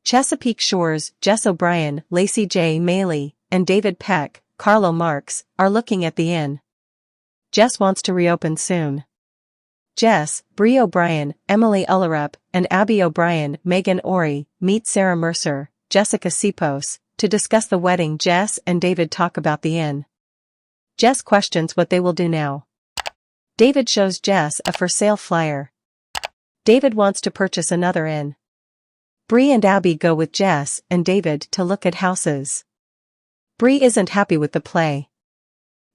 Chesapeake Shore's Jess O'Brien, Lacey J. Maley, and David Peck, Carlo Marks, are looking at the inn. Jess wants to reopen soon. Jess, Bree O'Brien, Emily Ullerup, and Abby O'Brien, Megan Ori, meet Sarah Mercer, Jessica Sipos, to discuss the wedding. Jess and David talk about the inn. Jess questions what they will do now. David shows Jess a for sale flyer. David wants to purchase another inn. Bree and Abby go with Jess and David to look at houses. Bree isn't happy with the play.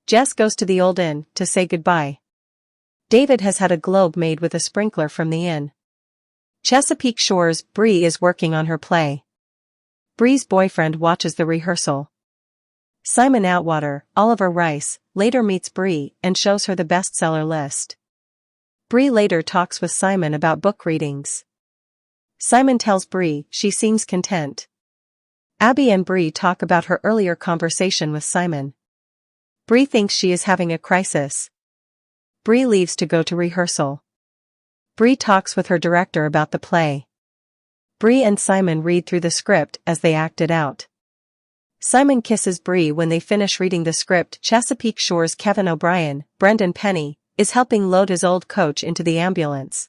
Jess goes to the old inn to say goodbye. David has had a globe made with a sprinkler from the inn. Chesapeake Shore's Bree is working on her play. Bree's boyfriend watches the rehearsal. Simon Atwater, Oliver Rice, later meets Bree and shows her the bestseller list. Bree later talks with Simon about book readings. Simon tells Bree she seems content. Abby and Bree talk about her earlier conversation with Simon. Bree thinks she is having a crisis. Bree leaves to go to rehearsal. Bree talks with her director about the play. Bree and Simon read through the script as they act it out. Simon kisses Bree when they finish reading the script. Chesapeake Shore's Kevin O'Brien, Brendan Penny, is helping load his old coach into the ambulance.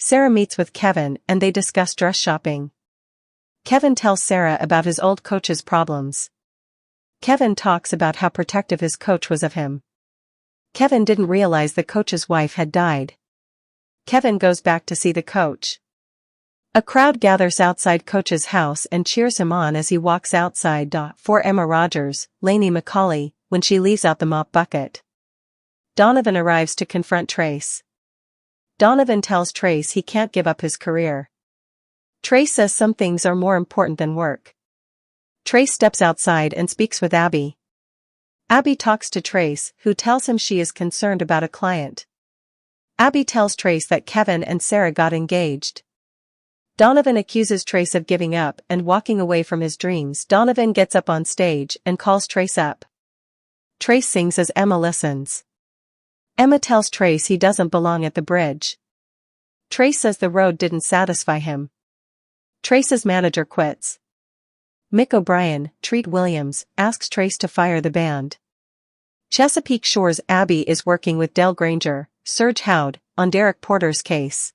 Sarah meets with Kevin and they discuss dress shopping. Kevin tells Sarah about his old coach's problems. Kevin talks about how protective his coach was of him. Kevin didn't realize the coach's wife had died. Kevin goes back to see the coach. A crowd gathers outside Coach's house and cheers him on as he walks outside. For Emma Rogers, Lainey McCauley, when she leaves out the mop bucket. Donovan arrives to confront Trace. Donovan tells Trace he can't give up his career. Trace says some things are more important than work. Trace steps outside and speaks with Abby. Abby talks to Trace, who tells him she is concerned about a client. Abby tells Trace that Kevin and Sarah got engaged. Donovan accuses Trace of giving up and walking away from his dreams. Donovan gets up on stage and calls Trace up. Trace sings as Emma listens. Emma tells Trace he doesn't belong at the bridge. Trace says the road didn't satisfy him. Trace's manager quits. Mick O'Brien, Treat Williams, asks Trace to fire the band. Chesapeake Shore's Abby is working with Del Granger, Serge Howd, on Derek Porter's case.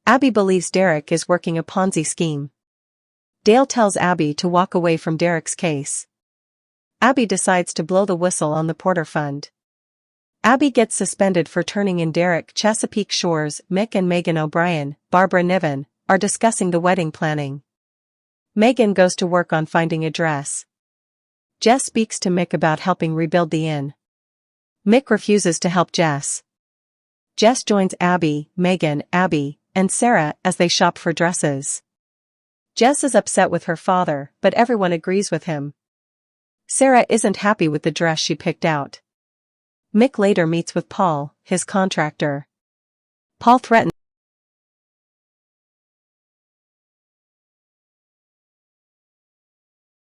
Abby believes Derek is working a Ponzi scheme. Dale tells Abby to walk away from Derek's case. Abby decides to blow the whistle on the Porter Fund. Abby gets suspended for turning in Derek. Chesapeake Shore's Mick and Megan O'Brien, Barbara Niven, are discussing the wedding planning. Megan goes to work on finding a dress. Jess speaks to Mick about helping rebuild the inn. Mick refuses to help Jess. Jess joins Abby, Megan, Abby, and Sarah as they shop for dresses. Jess is upset with her father, but everyone agrees with him. Sarah isn't happy with the dress she picked out. Mick later meets with Paul, his contractor. Paul threatens